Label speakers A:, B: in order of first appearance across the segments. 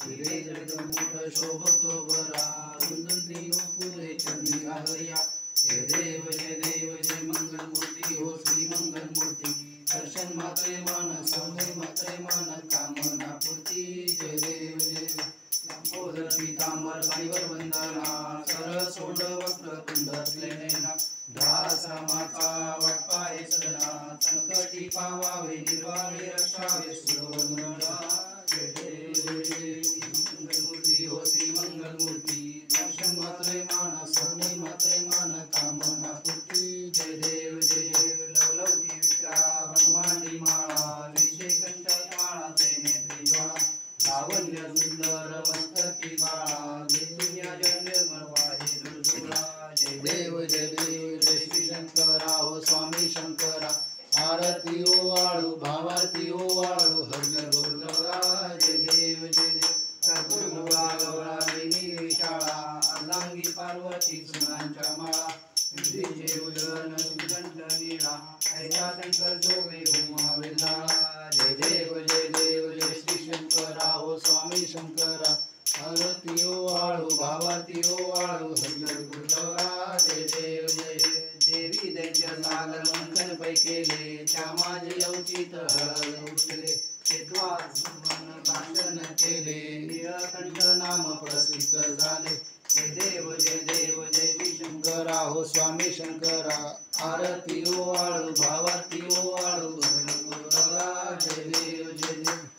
A: हिरे जगदमुठ शोभतो बरा रुंदती पुरे चरणी आलया जय देव जय मंगल मूर्ती हो श्री मंगल मूर्ती दर्शन मात्रे मन सौंदर्य मात्रे मन कामना पूर्ती जय देव लंबोदर पीतांबर परिवर वंदना सरळ सोंड वक्र कुंड नयना दासरामाचा वाटपाय सदना संकटी पावावे निर्वाहे रक्षावे सुरवंदना जय देव मंगल मूर्ती हो श्री मंगल मूर्ती दर्शन मात्रे मान सौंदर्य मात्रे मान कामना पूर्ती जय देव लवलवजी विक्रा ब्रह्मांडी माळा विषयकंठ काळाचे नेत्री ज्वाळा लावण्य सुंदर मस्तकी बाळा निर्जन्य मळवाहे दुर्जुळा जय देव जय श्री शंकरा हो स्वामी शंकरा आरती ओ वाळू भावारती ओ वाळू हर गुरुरा जय देव गवळा वेणी शाळा अर्धांगी पार्वती सुनांच्या माळा विधीचे उदन सुगंध निळा ऐसा शंकर जोगे घुमावेला जय देव श्री शंकरा हो स्वामी शंकरा आरती ओ वाळू भावारती ओ वाळू हर गुरुरा जय देव देवी दैत्य सागर मंथन पै केले त्या माझे अवचित हळद उठले भाषण केले निळकंठ नाम प्रसिद्ध झाले जय देव श्री शंकरा हो स्वामी शंकरा आरती ओ वाळू भावारती ओ वाळू जय देव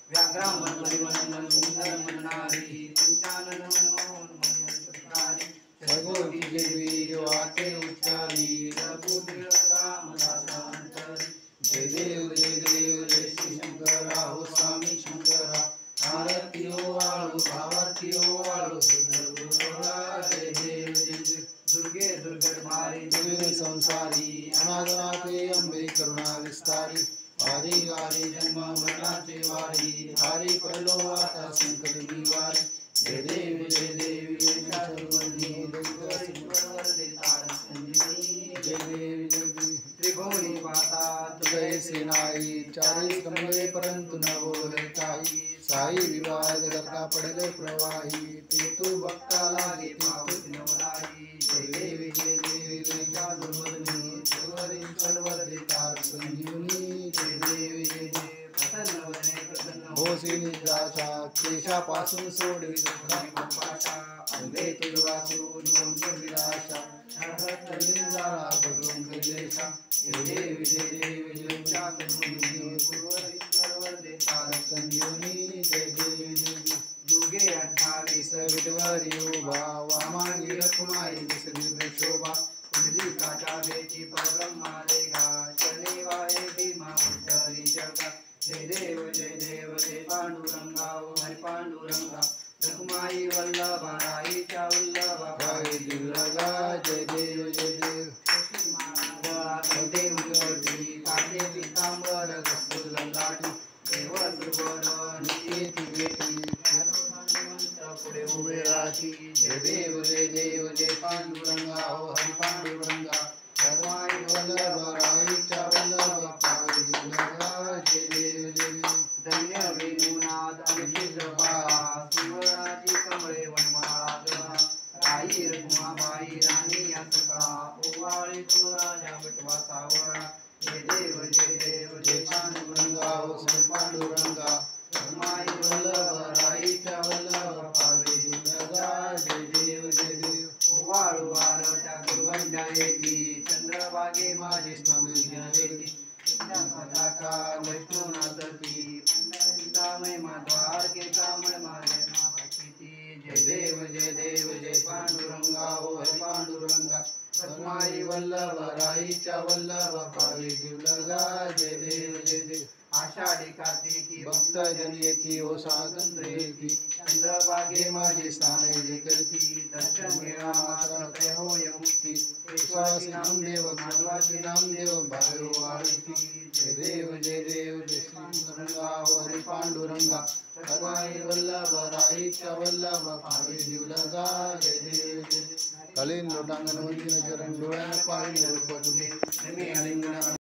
A: व्याघ्रामन परिवंदन सुंदर म्हणणारी पंचानन मनोहर मनोहरी जगोटी देवी वाचे उच्चारी रामदासांतरी जय देव श्री शंकरा हो स्वामी शंकरा आरती ओ वाळू भावारती ओ वाळू जय देव दुर्गे दुर्गट मारी दुर्गे संसारी अनादनाथे अंबे करुणा विस्तारी वारी वारी जन्म मरणाचे वारी वारी पडलो आता संकट निवारी जय देव त्रिभुवनी पाता तुझे सेनाई 40 कमले परंतु न बोले काही साई विवाद करता पडले प्रवाही ते तू भक्ता लागे पावत नवलाई जय देव दुर्वदनी सर्वदे सर्वदे तार संजीवनी जय देव प्रसन्न वदने प्रसन्न होसी निद्राशा क्लेशापासून सोडवी दुःखापाशा अंगे तुझवासून वंश विलाशा निंदाळा भगवं कैलेशा जय देव सर्वदे तार संजीवनी जय देव युगे 28 विटवरी उभा वामांगी रखुमाई दिसली शोभा पुंडलिकाच्या भेटी परब्रह्मा लेगा चले वाहे भीमा उद्धरी जगा जय देव पांडुरंगा हरि पांडुरंगा रखुमाई वल्लभा राईच्या वल्लभा पायी दुर्लगा जय देव देव काटे पीतांबर कस्तुर लाटी देव दुर्बळ निकेती बेटी पुढे उभे राहती जय देव पांडुरंगा हो हरि पांडुरंगा रखुमाई वल्लभा राईच्या वल्लभा पायी दुर्लगा जय देव धन्य वेणुनाद अनुचित बाळा सुवराची कमळे वनमाळा राई रखुमाबाई राणी या सकळा ओवाळे तो राजा बटवा सावळा जय देव पांडुरंगा हो पांडुरंगा रखुमाई वल्लभ राईच्या वल्लभ पावे दुर्लगा जय देव ओवाळू वारच्या गुरुवंड्या येती चंद्रभागे माझे स्मृती पताका लक्ष्मणासती पंडितामय माधवार के कामय माझे जय देव पांडुरंगा हो हरि पांडुरंगा रखुमाई वल्लभ राईच्या वल्लभ पावे दुर्लगा जय देव आषाढी कार्तिकी भक्त जन येती हो स्वातंत्र्य येती चंद्रभागे माझे स्थान जे करती दर्शन घेणा मात्र होय मुक्ती विश्वासी नामदेव माधवाची नामदेव भावे वाळ